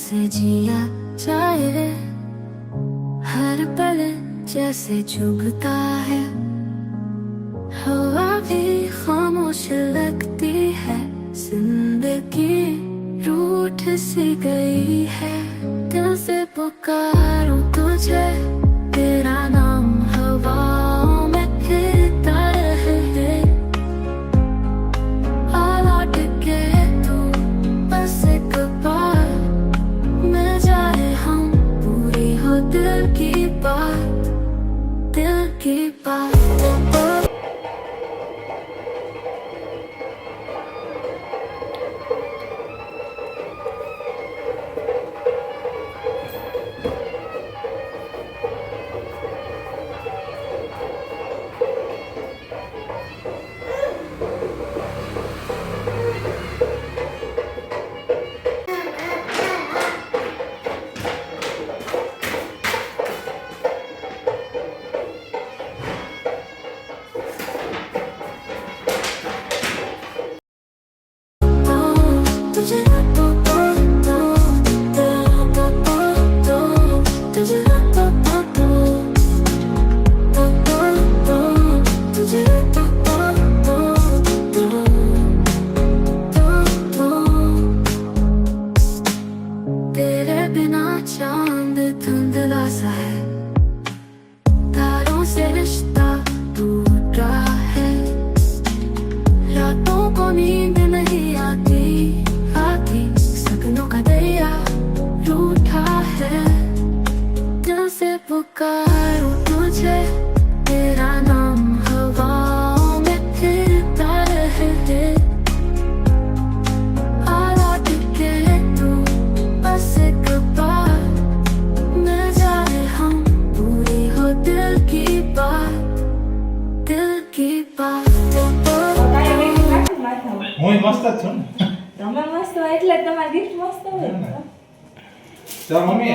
से जिया जाए, हर पल जैसे चुभता है, हवा भी खामोश लगती है, जिंदगी रूठ सी गई है। दिल से पुकारूं तुझे, तेरा नाम हवाओं में फिरता रहे, आ लौट के तू बस एक बार मिल जाए, हम पूरी हो दिल की बात, दिल की बात। तेरे बिना चांद धुंधला सा है, तारों से रिश्ता टूटा है, रातों को नींद नहीं आती आती, सपनों का दरिया रूठा है। दिल से पुकारूं तुझे, तेरा नाम हवाओं में फिरता रहे, आ लौट के तू बस एक बार मिल जाए, हम पूरी हो दिल की बात, दिल की बात। હું મસ્ત જ છું ને. તમે મસ્ત હોય એટલે તમારી ગિફ્ટ મસ્ત હોય. ચાલ મમ્મી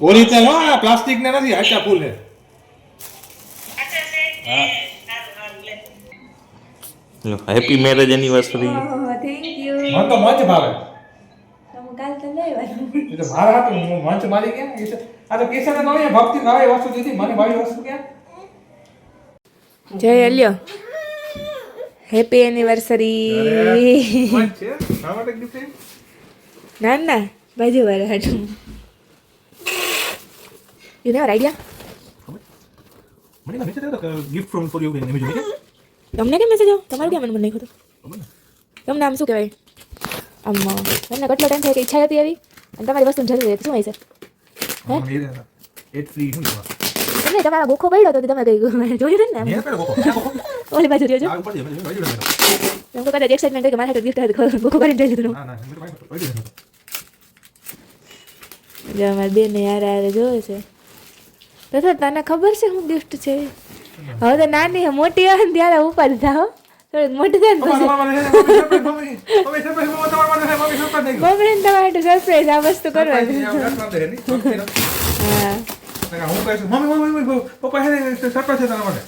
ઓરિજિનલ હો, આ પ્લાસ્ટિક ને નથી, આચા ફૂલ છે. Happy marriage anniversary. Thank you. મને તો મંચ ભાવે. તમે કાલ તો લઈ આવ્યા. એ તો મારા હાથ મંચ મારી ગયા. આ તો કેસર નો ભક્તિ નવી વસ્તુ દીધી, મને ભાઈ વસ્તુ ક્યાં. જય અલ્યો. Happy anniversary. મંચ છે શા માટે ગિફ્ટ છે? ના ના બાજુ વાળા હાટું. You never idea. મને ના મેસેજ આવ્યો ગિફ્ટ ફ્રોમ ફોર યુ ને મેં જોયું. તમને કેમ મેસેજ આવ્યો? તમારું કેમ મને નહીં ખબર. તમને આમ શું કહેવાય, આમ તમને કેટલો ટાઈમ થાય કે ઈચ્છા હતી એવી અને તમારી વસ્તુની જરૂર હતી, શું હોય છે? એટ ફ્રી હું લેવા. તમે તમારા ગોખો પડ્યો તો તમે કઈ જોયું ને મેં પેલો ગોખો ઓલી બાજુ રહ્યો છો. આ ઉપર દે મેં જોયું. એમ તો કદાચ એક્સાઇટમેન્ટ કે મારા ગિફ્ટ હતું ગોખો કરીને જઈ લીધું. ના ના મેં ભાઈ જો અમારી બેન યાર યાર જોવે છે તો તને ખબર છે હું ગિફ્ટ છે? હવે તો નાની મોટી આવે ને ત્યારે ઉપર થાવ, થોડીક મોટી થાય ને પછી મમ્મીને તમારે સરપ્રાઈઝ આ વસ્તુ કરવાની. હા હું કહું છું મમ્મી પપ્પા હે સરપ્રાઈઝ છે તારા માટે.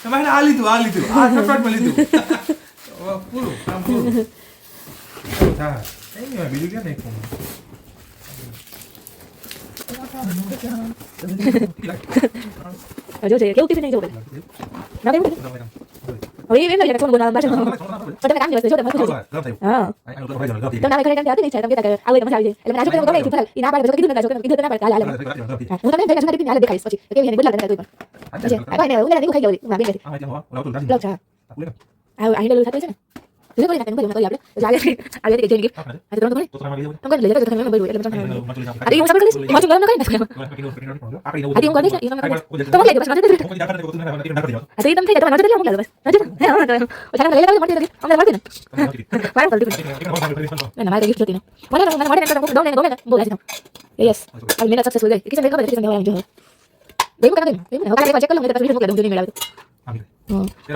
તમારે આ લીધું આ સરપ્રાઈઝમાં લીધું પૂરું કામ પૂરું. હા બીજું ક્યાં નહીં ફોન. જો છે કેવું ટિફિન નહીં જોવે ના કેવું હવે એ વેલો છે કોણ ગોના બાજુ પણ કામ દિવસ જો તમે પૂછો. હા તો ના ઘરે કામ આતી નહીં છે, તમે કહેતા કે આવે મજા આવી જાય એટલે મને આજુ તમે ગમે છે ફાલ ઈ ના પાડે તો કીધું ના કીધું ના પાડે હાલ હું તમને ભેગા સુના ટિફિન હાલ દેખાઈશ પછી કે કેવી બદલા દેખાય કોઈ પણ આ ભાઈ ને ઉલા નહીં ખાઈ ગયો માં બેન બ્લોગ છે આ આઈડલ થતો છે ને તું કોઈ ના કરી આપણે જાગે આવે કે જેની ગિફ્ટ આ તો તમને તો તમે લઈ જજો તમે બોલું એટલે તમને અરે હું સબર કરીશ હું ગરમ ન કરી નાખ આદી હું કરીશ ઈ તો મને બસ મત દે આ સહી તમ થઈ તમારે મત દે હું બસ નજર હે હા તો ઓછા લઈ લેવા મત દે અમને મત દે મારે તો ના મારે ગિફ્ટ હતી ને મને ડોને બોલા છે યસ આ મેરા સક્સેસફુલ ગઈ કિસન ખબર કિસન દેવા જો દેખો કરા દે હવે કાલે ચેક કર લો મેરે તસવીર મોકલા દઉં જો નહીં મેળાવે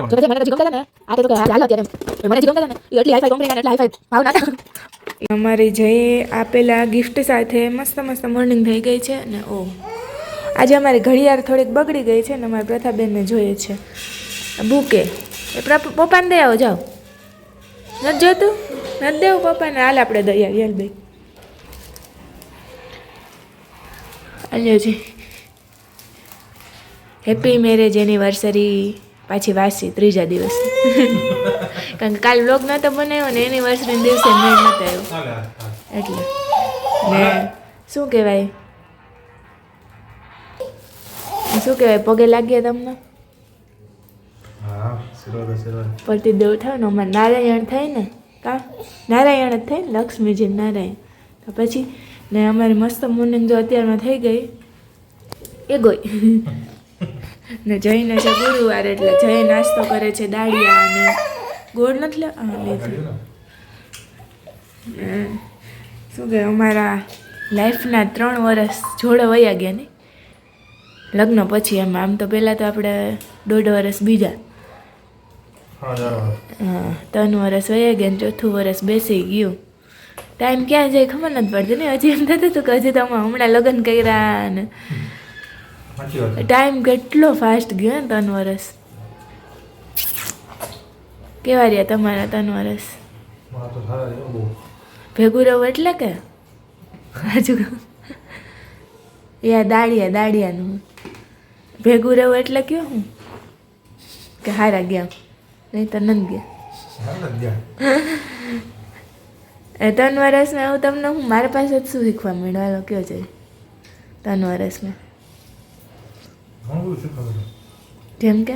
તો પછી મને જીગમ દાદા ને આ તો હાલ અત્યારે મને જીગમ દાદા ને એટલી હાઈ ફાઈ કંપની ના એટલી હાઈ ફાઈ ભાવ ના અમારી જઈ આપેલા ગિફ્ટ સાથે મસ્ત મસ્ત મોર્નિંગ થઈ ગઈ છે ને ઓ આજે અમારી ઘડિયાળ થોડીક બગડી ગઈ છે ને અમારી પ્રથાબેનને જોઈએ છે બુકે એ પપ્પાને દઈ આવો જાઓ. નથી જોતું? નથી દેવું પપ્પાને? હાલ આપણે દઈ આવીએ. હાલ ભાઈ હાલ્યો છે. Happy marriage anniversary. પાછી વાસી 3જા દિવસ. કારણ કે કાલ વ્લોગ નહોતો બનાવ્યો ને એનિવર્સરી દિવસે મેળ નહોતો આવ્યો એટલે. ને શું કહેવાય પગે લાગીએ તમને? પ્રતિદેવ થાય ને અમારે નારાયણ થાય ને. કા નારાયણ જ થાય ને, લક્ષ્મીજી નારાયણ. તો પછી ને અમારી મસ્ત મોર્નિંગ જો અત્યારમાં થઈ ગઈ એ ગઈ. ને જઈને છે ગુરુવાર એટલે જય નાસ્તો કરે છે દાળિયા અને ગોળ નથી લીધું. શું કહે અમારા લાઈફના 3 વર્ષ જોડે વયા ગયા ને લગ્ન પછી. એમ આમ તો પહેલાં તો આપણે 1.5 વર્ષ બીજા. હા 3 વર્ષ વયા ગયા ને 4થું વર્ષ બેસી ગયું. ટાઈમ ક્યાં જાય ખબર નથી પડતી ને. હજી એમ થતું હતું કે હજી તો અમે હમણાં લગ્ન કર્યા ને ટાઈમ કેટલો ફાસ્ટ ગયો ને. 3 વર્ષ કેવા રહ્યા તમારા 3 વર્ષ? ભેગું રહું એટલે કે હજુ યા દાડિયાનું ભેગું રહું એટલે કયો હું કે હારા ગયા નહીં તો નથી ગયા. 3 વર્ષમાં એવું તમને હું મારા પાસે જ શું શીખવા મળ્યો? કયો છે 3 વર્ષમાં? જેમ કે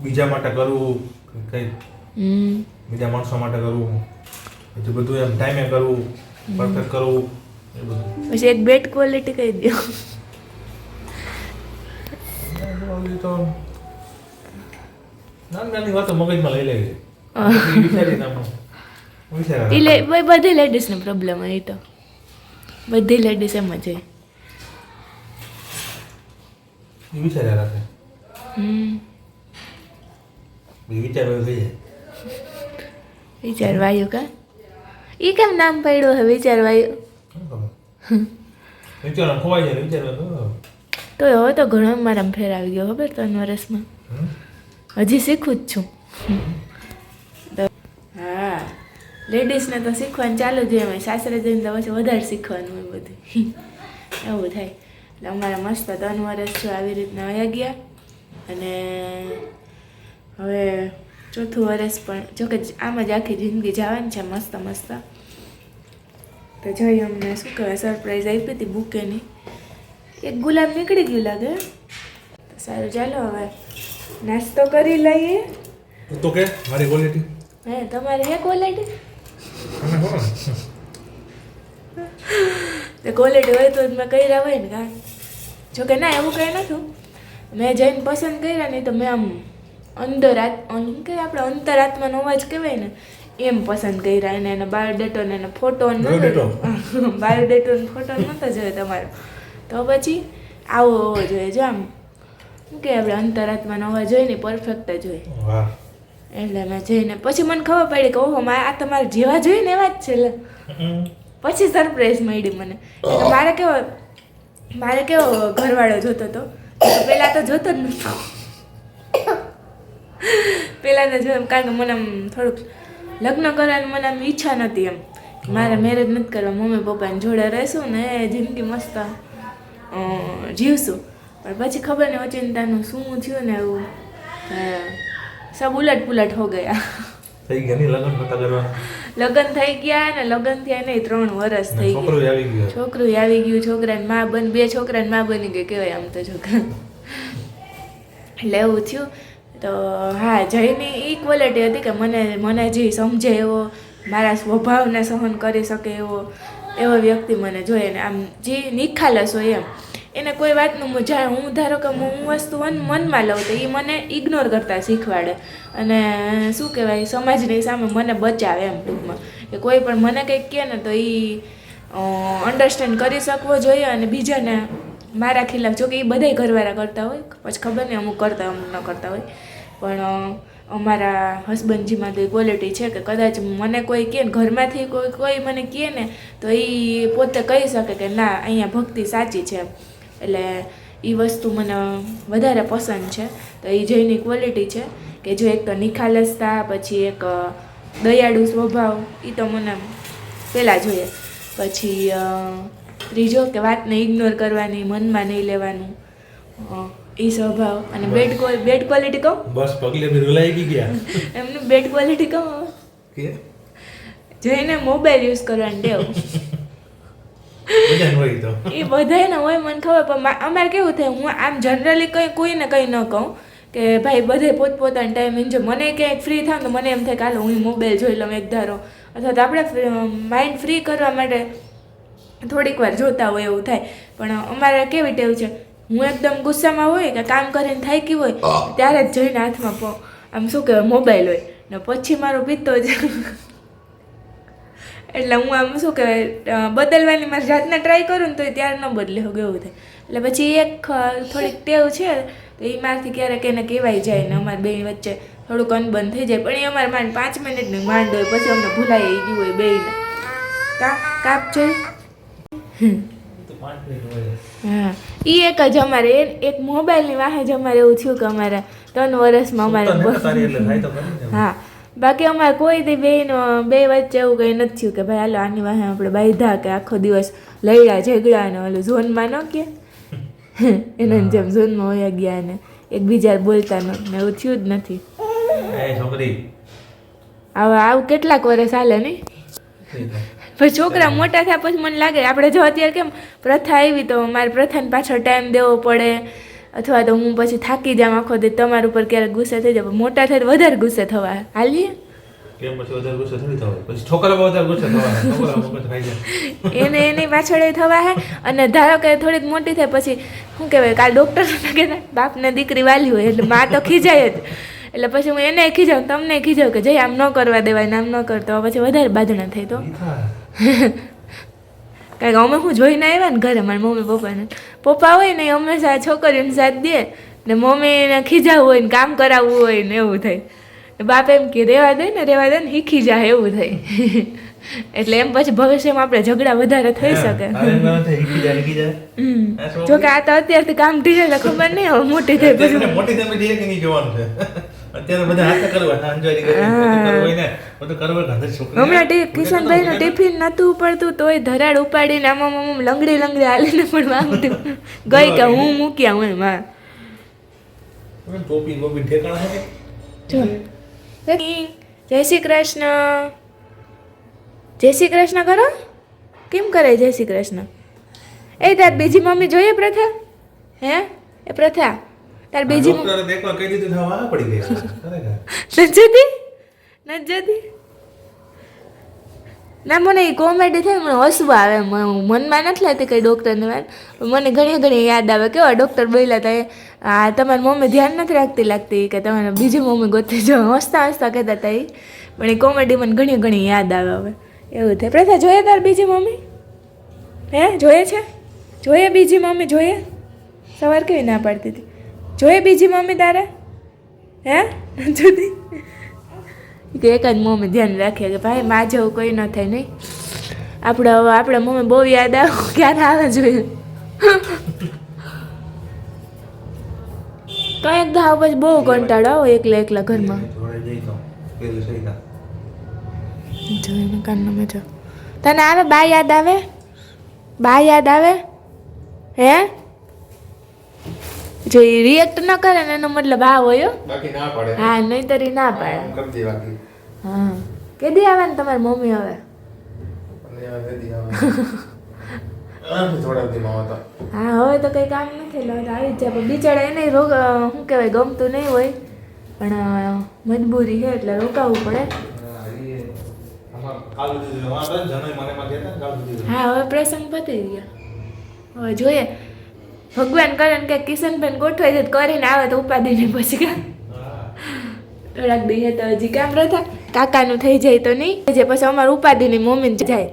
બીજા માટે કરવું, કઈ બીજા માણસો માટે કરવું, પછી બધું એમ ટાઈમે કરવું, પરફેક્ટ કરવું એ બધું. પછી એક બેડ ક્વોલિટી કહી દો. તો નાની વાતો મગજમાં લઈ લેવી. બધી લેડીઝનો પ્રોબ્લેમ હોય. તો બધી લેડીઝ એમ જ હોય. વિચાર્યા રાખે. વિચારવાયું કા એ કેમ નામ પડ્યું હે વિચારવાયું? તો હવે તો ઘણો મારા ફેર આવી ગયો ખબર 3 વર્ષમાં. હજી શીખું જ છું. હા લેડીઝને તો શીખવાનું ચાલુ જ હોય. સાસરે જઈને તો પછી વધારે શીખવાનું હોય બધું એવું થાય. એટલે અમારા મસ્ત 3 વર્ષ જો આવી રીતના વયા ગયા. અને હવે 4થું વર્ષ પણ જોકે આમ જ આખી જિંદગી જવાની છે મસ્ત મસ્ત. તો જોઈ અમને શું કહેવાય સરપ્રાઈઝ આપી હતી બુકેની. એક ગુલાબ નીકળી ગયું લાગે. સારું ચાલો હવે નાસ્તો કરી લઈએ. તો કે મારી ક્વોલિટી હે તમારે હે ક્વોલિટી? તો ક્વોલિટી હોય તો મેં કર્યા હોય ને કા. જોકે ના એવું કંઈ નહોતું. મેં જઈને પસંદ કર્યા નહીં તો મેં આમ અંદર કે આપણે અંતરાત્માનો અવાજ કહેવાય ને એમ પસંદ કર્યા. એને એનો બાયોડેટો ને એનો ફોટો બાયોડેટો ફોટો નહોતો જોયો તમારો. તો પછી આવો હોવો જોઈએ. જો આમ શું કે આપણે અંતરાત્માનો અવાજ હોય ને પરફેક્ટ જ હોય. એટલે મેં જઈને પછી મને ખબર પડી કે ઓહો આ તમારે જેવા જોઈએ ને એવા જ છે. પછી સરપ્રાઈઝ મળી મને. મારે કેવો ઘરવાળો જોતો હતો. પહેલાં તો જોતો જ નહોતો. પહેલાં તો જો કારણ કે મને આમ થોડુંક લગ્ન કરવાની મને આમ ઈચ્છા નહોતી. એમ મારે મેરેજ નથી કરવા, મમ્મી પપ્પાની જોડે રહેશું ને જિંદગી મસ્ત જીવશું. પણ પછી ખબર નહીં ઓચિંતાનું શું થયું ને એવું સબ ઉલટ પુલટ હો ગયા. થઈ ગયા નહીં લગ્ન નતા કરવા. લગ્ન થઈ ગયા ને લગ્ન થયા નહીં 3 વર્ષ થઈ ગયા. છોકરું આવી ગયું. છોકરાને માં બની 2 છોકરાને માં બની ગઈ કહેવાય આમ તો છોકરા. એટલે એવું થયું. તો હા જયની એ ક્વોલિટી હતી કે મને જે સમજે એવો, મારા સ્વભાવને સહન કરી શકે એવો વ્યક્તિ મને જોઈએ ને આમ જે નિખાલસ હોય એમ. એને કોઈ વાતનું જાણે હું ધારો કે હું વસ્તુ મનમાં લઉં તો એ મને ઇગ્નોર કરતા શીખવાડે. અને શું કહેવાય સમાજની સામે મને બચાવે એમ ટૂંકમાં. કે કોઈ પણ મને કંઈક કહે ને તો એ અન્ડરસ્ટેન્ડ કરી શકવો જોઈએ. અને બીજાને મારા ખિલાફ જોકે એ બધાય ઘરવાળા કરતા હોય પછી ખબર નહીં અમુક કરતા અમુક ન કરતા હોય. પણ અમારા હસબન્ડજીમાં તો એ ક્વોલિટી છે કે કદાચ મને કોઈ કહે ને ઘરમાંથી કોઈ મને કહે ને તો એ પોતે કહી શકે કે ના અહીંયા ભક્તિ સાચી છે. એટલે એ વસ્તુ મને વધારે પસંદ છે. તો એ જયની ક્વોલિટી છે કે જો એક તો નિખાલસતા, પછી એક દયાળુ સ્વભાવ, એ તો મને પહેલાં જોઈએ. પછી ત્રીજો કે વાતને ઇગ્નોર કરવાની, મનમાં નહીં લેવાનું, એ સ્વભાવ. અને બેડ ક્વોલિટી કહું, બસ પગલે બી રૂલાઈ ગયા એમનું બેડ ક્વોલિટી કહું, કે જોઈને મોબાઈલ યુઝ કરવાની ટેવ. બધાને હોય તો એ બધાને હોય, મને ખબર. પણ અમારે કેવું થાય, હું આમ જનરલી કોઈને કંઈ ન કહું કે ભાઈ બધે પોતપોતાનો ટાઈમ એન્જોય. મને ક્યાંક ફ્રી થાવ તો મને એમ થાય કે હાલો હું મોબાઈલ જોઈ લઉં એક ધારો, અથવા તો આપણે માઇન્ડ ફ્રી કરવા માટે થોડીક વાર જોતા હોય એવું થાય. પણ અમારે કેવી ટેવ છે, હું એકદમ ગુસ્સામાં હોય કે કામ કરીને થાકી હોય ત્યારે જ જઈને હાથમાં આમ શું કહેવાય મોબાઈલ હોય ને પછી મારું પીતો જ. એટલે હું આમ શું કહેવાય બદલવાની મારી જાતને ટ્રાય કરું ને તો ત્યારે ન બદલે એવું થાય. એટલે પછી એક થોડીક ટેવ છે તો એ મારથી ક્યારેક એને કહેવાય જાય ને અમારી બે વચ્ચે થોડુંક અનબન થઈ જાય. પણ એ અમારે માંડ 5 મિનિટની માંડ હોય, પછી અમને ભૂલાઈ ગયું હોય બેયને. કાપ જોઈ. હા, એ એક જ અમારે એક મોબાઈલની વાહે જ અમારે એવું થયું કે અમારે 3 વર્ષમાં અમારે હા. બાકી અમારે કોઈ દી બે વચ્ચે એવું કંઈ નથી થયું કે ભાઈ હાલો આની વાહે આપણે બાંધ્યા કે આખો દિવસ લડ્યા ઝઘડા ને ઓલું ઝોનમાં ન કે એના જેમ ઝોનમાં હોયા ગયા ને એકબીજા બોલતા ને એવું થયું જ નથી. હવે આવું કેટલાક વર્ષ હાલે નહીં. પછી છોકરા મોટા થયા પછી મને લાગે આપણે જો અત્યારે કેમ પ્રથા આવી તો મારે પ્રથાને પાછળ ટાઈમ દેવો પડે, અથવા તો હું પછી થાકી જામ આખો દી તમારા ઉપર ક્યારેક ગુસ્સે થઈ જાય. મોટા થાય તો વધારે ગુસ્સે થવા હાલીએ એને એની પાછળ થવા હે. અને ધારો કે થોડીક મોટી થાય પછી શું કહેવાય, કાલ ડૉક્ટર કહેતા બાપને દીકરી વાલી હોય એટલે માં તો ખીજાય જ. એટલે પછી હું એને ખીજાવ, તમને ખીજાવ કે જઈ આમ ન કરવા દેવાય ને આમ ન કરતો, પછી વધારે બાંધણા થઈ. તો કારણ કે અમે હું જોઈને આવ્યા ને ઘરે મારા મમ્મી પપ્પાને, પપ્પા હોય ને એ હંમેશા છોકરીઓને સાથ દે ને મમ્મીને ખીજાવવું હોય ને કામ કરાવવું હોય ને એવું થાય. બાપ એમ કે રેવા દે ને શીખી જાય એવું થાય. એટલે એમ પછી ભવિષ્યમાં આપણે ઝઘડા વધારે થઈ શકે. જો કે આ તો અત્યારથી કામ ઢીલે એટલે ખબર નહીં હવે મોટી થઈ પછી હમણાં કિશનભાઈ નું ટિફિન નતું પડતું તોય ધરાડ ઉપાડીને આમ લંગડી હાલીને પણ માંગતું ગઈ કે હું મૂક્યા હું એમાં. જય શ્રી કૃષ્ણ. જય શ્રી કૃષ્ણ કરો. કેમ કરે જય શ્રી કૃષ્ણ? એ તાર બીજી મમ્મી જોઈએ પ્રથા? હે એ પ્રથા તાર બીજી નથી ના. મને એ કોમેડી થાય, મને હસવું આવે, મનમાં નથી લાગતી કઈ ડૉક્ટરની વાત. મને ઘણી યાદ આવે કેવા ડૉક્ટર બોલ્યા હતા, આ તમારી મમ્મી ધ્યાન નથી લાગતી કે તમારે બીજી મમ્મી ગોતી જો, હસતા કહેતા હતા. એ પણ એ કોમેડી મને ઘણી યાદ આવે હવે એવું થાય. પ્રથા જોઈએ તાર બીજી મમ્મી? હે જોઈએ છે? જોઈએ બીજી મમ્મી જોઈએ? સવાર કેવી ના પાડતી હતી? જોઈએ બીજી મમ્મી તારે? હે જુદી કે એક જ મમ્મી ધ્યાન રાખીએ કે ભાઈ માં જેવું કોઈ ન થાય નહીં. આપણે મમ્મી બહુ યાદ આવે ક્યારે આવે જોઈએ તો એક ધાવ પછી બહુ કંટાળો આવો એકલા ઘરમાં. જોઈને કાનનો મેજો તને આવે બા યાદ આવે? બા યાદ આવે? હે જો એ રિએક્ટ ન કરે ને એનો મતલબ આ હોય. હા નહીંતર એ ના પાડે. હા કેદી આવે ને તમારી મમ્મી હવે? હા હવે તો કંઈ કામ નથી એટલે આવી જ જાય. પણ બિચારા એને રોગ શું કહેવાય ગમતું નહીં હોય પણ મજબૂરી છે એટલે રોકાવું પડે. હા હવે પ્રસંગ પતી ગયા. હવે જોઈએ ભગવાન કરે ને કે કિશનભાઈ ગોઠવાઈ જાય કરીને આવે તો ઉપાધિ નહીં પછી કામ થોડાક દી તો હજી કામ રહેતા કાકાનું થઈ જાય તો નહીં જે પછી અમારે ઉપાધિની મમ્મી જાય.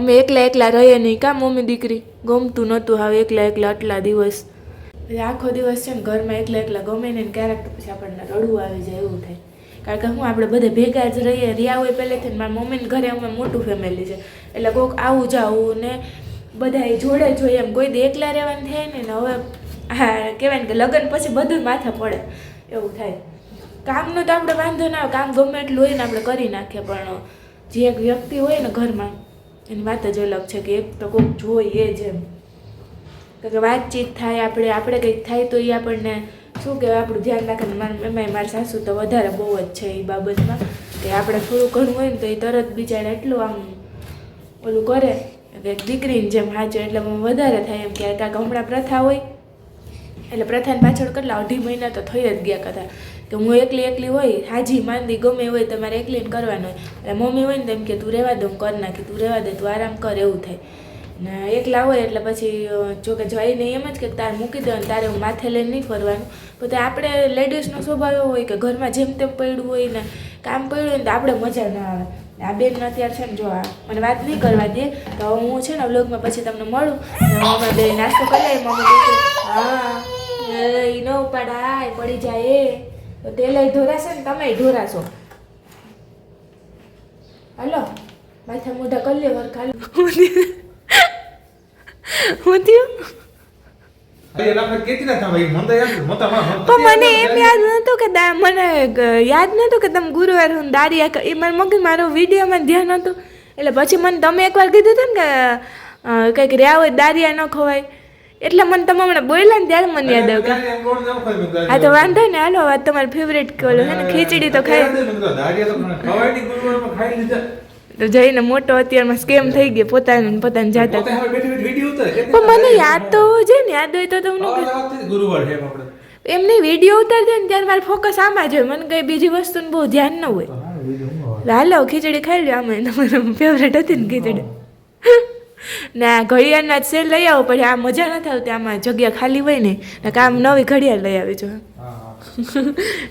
અમે એકલા રહીએ નહીં કાં મમ્મી દીકરી ગમતું નહોતું હવે એકલા આટલા દિવસ પછી આખો દિવસ છે ને ઘરમાં એકલા ગમે ને ક્યારેક તો પછી આપણને રડવું આવી જાય એવું થાય. કારણ કે હું આપણે બધે ભેગા જ રહ્યા હોય પહેલેથી. મારા મમ્મીને ઘરે અમે મોટું ફેમિલી છે એટલે કોઈક આવું જાવું ને બધા જોડે જોઈએ એમ કોઈ દી એકલા રહેવાનું થાય ને હવે હા કહેવાય ને કે લગ્ન પછી બધું માથે પડે એવું થાય. કામનો તો આપણે વાંધો ના આવે, કામ ગમે એટલું હોય ને આપણે કરી નાખીએ, પણ જે એક વ્યક્તિ હોય ને ઘરમાં એની વાત જ અલગ છે કે એક તો કોઈક જોઈએ જ એમ કે વાતચીત થાય, આપણે કંઈક થાય તો એ આપણને શું કહેવાય આપણું ધ્યાન રાખે. એમાંય મારી સાસુ તો વધારે બહુ જ છે એ બાબતમાં કે આપણે થોડું ઘણું હોય ને તો એ તરત બિચારા એટલું આમ ઓલું કરે કે દીકરીને જેમ સાચો, એટલે વધારે થાય એમ કે કાંઈક હમણાં પ્રથા હોય એટલે પ્રથાને પાછળ કેટલા 2.5 મહિના તો થઈ જ ગયા કથા કે હું એકલી હોય, હાજી માંદી ગમે હોય તમારે એકલીને કરવાનું હોય, એટલે મમ્મી હોય ને તેમ કે તું રહેવા દે હું કરી નાખી, તું રહેવા દે તું આરામ કર, એવું થાય. ને એકલા હોય એટલે પછી જોકે જઈને એમ જ કે તારે મૂકી દેવાનું, તારે હું માથે લઈને નહીં ફરવાનું. પણ આપણે લેડીઝનો સ્વભાવ એવો હોય કે ઘરમાં જેમ તેમ પડ્યું હોય ને કામ પડ્યું હોય ને તો આપણે મજા ના આવે. આ બેન અત્યારે છે ને જો આ મને વાત નહીં કરવા દે તો હું છે ને વ્લોગમાં પછી તમને મળું. મમ્મી બે નાસ્તો કરી લે, મમ્મી હા એ ન ઉપાડાય પડી જાય તો તે લઈ ઢોરાશે ને તમે ઢોરાશો. હાલો માથા મોઢા કરી લે વરખાલ હું થયું. મને એમ યાદ નહોતું કે મને યાદ નહોતું કે તમે ગુરુવાર હું દારિયા એ મારા મગજ મારો વિડીયોમાં ધ્યાન હતું એટલે પછી મને તમે એકવાર કીધું હતું ને કે કંઈક રહ્યા હોય દારિયા ન ખવાય એટલે મને તમે હમણાં બોલ્યા ને ત્યારે મને યાદ આવ્યું. હા તો વાંધો ને હાલો વાત તમારી ફેવરેટ કોલો છે ને ખીચડી તો ખાઈ તો જઈને મોટો અત્યારમાં સ્કેમ થઈ ગયો પોતાની જાતે. પણ મને યાદ તો છે ને યાદ હોય તો તમને એમ નહીં વિડીયો ઉતારજો ને ત્યારે મારે ફોકસ આમાં જ હોય, મને કઈ બીજી વસ્તુનું બહુ ધ્યાન ન હોય. હાલો ખીચડી ખાઈ લો, આમાં તમારી ફેવરેટ હતી ને ખીચડી. ના ઘડિયાળના જ સેલ લઈ આવો પડે, આ મજા નથી આવતી આમાં જગ્યા ખાલી હોય ને કામ નવી ઘડિયાળ લઈ આવી જો.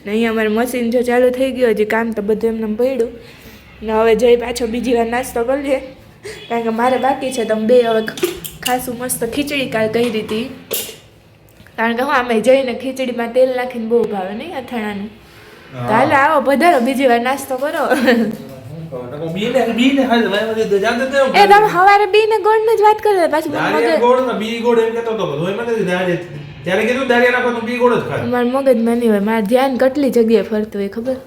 ને અહીંયા અમારે મશીન જો ચાલુ થઈ ગયું હજી કામ તો બધું એમને પડ્યું ને હવે જઈ પાછો બીજી વાર નાસ્તો કરી લે કારણ કે મારે બાકી છે. તમે બે હવે ખાસું મસ્ત ખીચડી કાલ કરી હતી કારણ કે હું અમે જઈને ખીચડીમાં તેલ નાખીને બહુ ભાવે નહીં અથાણાનું. કાલે આવો પધારો બીજી વાર નાસ્તો કરો. એ તમે સવારે બીને ગોળ ની જ વાત કરો પાછું મારા મગજમાં નહીં હોય, મારે ધ્યાન કેટલી જગ્યાએ ફરતું હોય ખબર ને.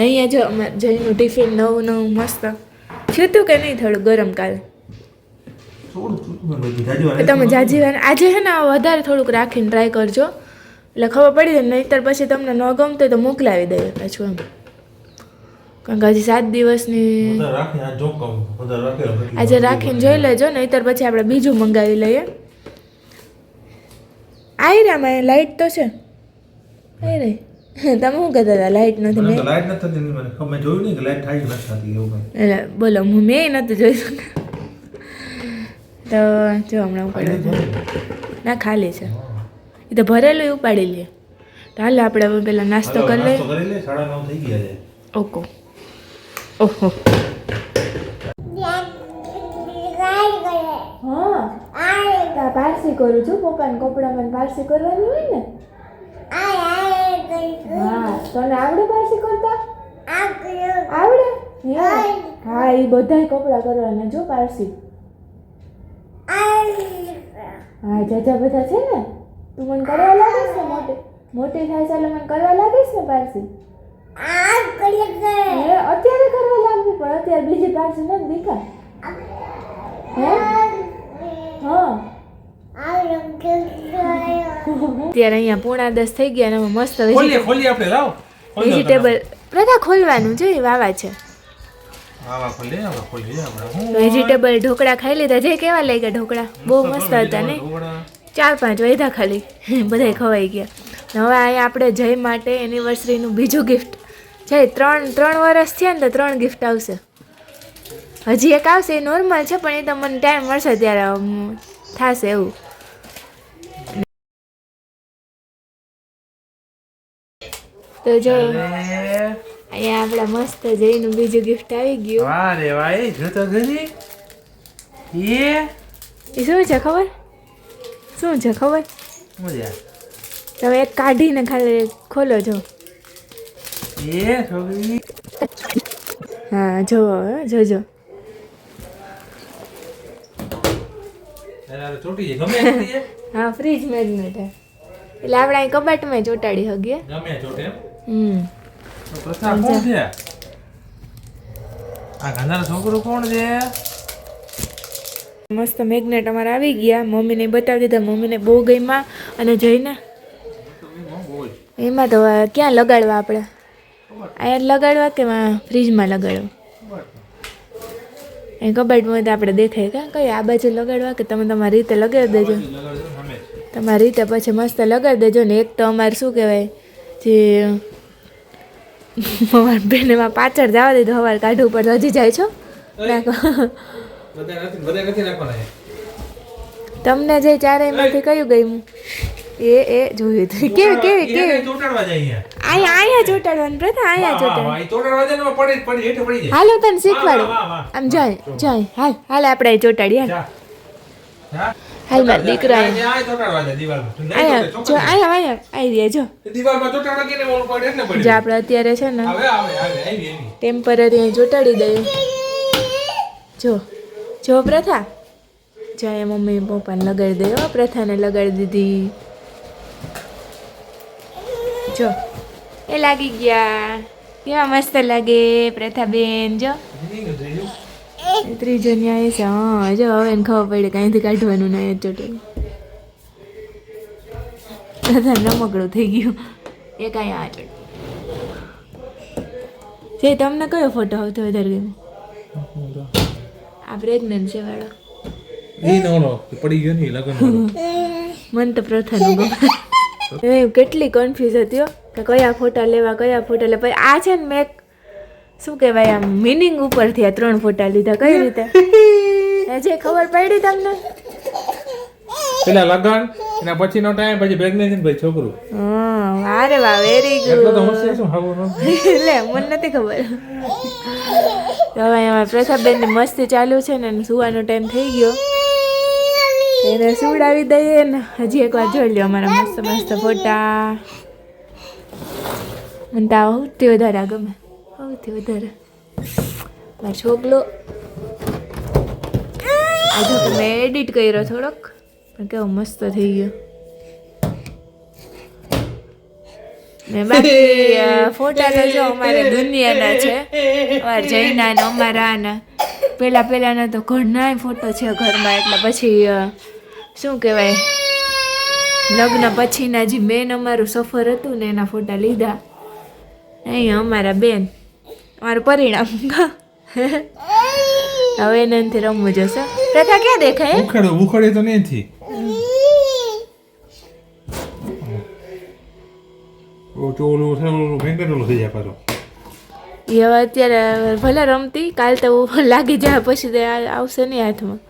અહીંયા જો અમારે જઈનું ટિફિન નવું મસ્ત થયું કે નહીં થોડું ગરમ કાલે તમે જાજીવાર આજે છે ને વધારે થોડુંક રાખીને ટ્રાય કરજો એટલે ખબર પડી જાય, નહીંતર પછી તમને ન ગમતો તો મોકલાવી દઈએ પાછું એમ. કારણ કે હજી 7 દિવસની આજે રાખીને જોઈ લેજો, નહીંતર પછી આપણે બીજું મંગાવી લઈએ. આવી રહ્યા લાઈટ તો છે આવી રહી. તમે શું કહેતા હતા લાઈટ નથી? એટલે બોલો મેં નથી જોઈ શક્યા તો જો હમણાં ઉપાડે ના ખાલી છે એ તો ભરેલું ઉપાડી લે. તો હાલ આપણે પેલા નાસ્તો કરી લઈએ. ઓકો ઓહો હા પારસી કરું છું પપ્પાને કપડામાં પારસી કરવાની હોય ને. હા તને આવડે પારસી કરતા? આવડે? હા એ બધા કપડા કરવાના જો પારસી. હા જાજા બધા છે ને તું મને કરવા લાગીશ ને મોટી થાય ચાલે મને કરવા લાગીશ ને પારસી. અત્યારે કરવા લાગવી પણ અત્યારે બીજી પારસી નથી દીખા. હા અત્યારે અહીંયા 9:30 થઈ ગયા અને મસ્ત વેજીટેબલ બધા ખોલવાનું છે વાવા છે. વેજીટેબલ ઢોકળા ખાઈ લીધા. જે કેવા લાગ્યા ઢોકળા? બહુ મસ્ત હતા ને. 4-5 વધ્યા ખાલી બધા ખવાઈ ગયા. હવે અહીંયા આપણે જય માટે એનિવર્સરીનું બીજું ગિફ્ટ જય 3 વર્ષ થયા ને તો 3 ગિફ્ટ આવશે. હજી એક આવશે એ નોર્મલ છે પણ એ તો મને ટાઈમ મળશે ત્યારે થશે એવું. તો જો અહીંયા આપણા મસ્ત જયનું બીજું ગિફ્ટ આવી ગયું. વાહ રે વાહ એ જોતો ખરી એ શું છે ખબર? શું છે ખબર? તમે એક કાઢીને ખાલી ખોલો છો. હા જોજો હા ફ્રીજ મેગ્નેટ હે. એટલે આપણે અહીં કબાટમાં ચોટાડી શકીએ. ગમે ચોટે એમ હમ તો પ્રથા કોણ છે આ ગાંધાનો છોકરો કોણ છે મસ્ત મેગ્નેટ અમારે આવી ગયા. મમ્મીને બતાવી દીધા, મમ્મીને બહુ ગમ્યા. અને જઈને એમાં તો ક્યાં લગાડવા આપણે? અહીંયા લગાડવા કે ફ્રીજમાં લગાડવા? એ કબાટમાં તો આપણે દેખાય કાં કઈ આ બાજુ લગાડવા કે તમે તમારી રીતે લગાડી દેજો. તમારી રીતે પછી મસ્ત લગાડી દેજો ને. એક તો અમારે શું કહેવાય જે અમારી બેન એમાં પાછળ જવા દીધું, સવારે કાઢવું પડે. હજી જાય છો નાખો. બધા નથી રાખવાના તમને જે ચારેયમાંથી કયું ગયું? એ જોયું હતું. કેવી કેવી કેવી ચોટાડવા જાય અહીંયા ચોટાડવાનું પ્રથા, અહીંયા ચોટાડવાનું. ચોટાડવા જાય ને પડી હેઠે પડી જાય હાલો તને શીખવાડું. વાહ, વાહ, આમ જાય જાય હાલ હાલ આપણે અહીં ચોટાડીએ. હાલ હા હાલ મારા દીકરા અહીંયા આ ચોટાડવા જાય દિવાલમાં અહીંયા જો અહીંયા આવી રહ્યા જો. દિવાલમાં ચોટાડવા કે ને ઓળ પડે એટલે પડી જે આપણે અત્યારે છે ને આવે આવે આવે આવી ટેમ્પરરી અહીં ચોટાડી દઈએ. જો જો પ્રથા જાય મમ્મી પપ્પાને લગાડી દે. પ્રથાને લગાડી દીધી. જો એ લાગી ગયા. કેવા મસ્ત લાગે પ્રથાબેન. જો ત્રીજો ન્યાય છે. હા જો હવે એને ખબર પડી કાંઈથી કાઢવાનું નહીં ચોટેલું. પ્રથા રમકડું થઈ ગયું. એ કાંઈ આ ચોટ જે તમને કયો ફોટો આવતો વધારે ગમ્યો? આ પ્રેગ્નન્ટ છે વાળો. ઈ નોનો પડી ગયો ને લગન મને તો પ્રથાનું ગમે. એ કેટલી કન્ફ્યુઝ હતી હો કે કયા ફોટા લેવા કયા ફોટા લેવા. પછી આ છે ને મેં શું કહેવાય આમ મિનિંગ ઉપરથી આ 3 ફોટા લીધા. કઈ રીતે જે ખબર પડી તમને? પેલા લગન એના પછીનો ટાઈમ પછી પ્રેગ્નન્સી પછી છોકરું. હા વારે વાહ વેરી એટલો તો ગુડ. હોશિયાર શું હાવું ન લે મને નથી ખબર. તો હવે અમારા પ્રથાબેનની મસ્તી ચાલુ છે ને સુવાનો ટાઈમ થઈ ગયો. એને સુવડાવી દઈએ ને. હજી એકવાર જોઈ લ્યો અમારા મસ્ત મસ્ત ફોટા. મને તો આ સૌથી વધારે આ ગમે, સૌથી વધારે મારો છોકલો. આજે તો મેં એડિટ કર્યો થોડોક પણ કેવો મસ્ત થઈ ગયો. ને બાકી ફોટા તો જો અમારે દુનિયાના છે, અમારા જૈના ને અમારાના. પહેલાંના તો ઘણા ફોટો છે ઘરમાં. એટલે પછી શું કહેવાય લગ્ન પછીના જે મેન અમારું સફર હતું ને એના ફોટા લીધા. અહીંયા અમારા બેન અમારું પરિણામ. હવે એને એનાથી રમવું જશે. પ્રથા ક્યાં દેખાય? ઉખડે તો નથી. એ હવે અત્યારે ભલે રમતી, કાલ તો લાગી જાય પછી આવશે નહીં હાથમાં.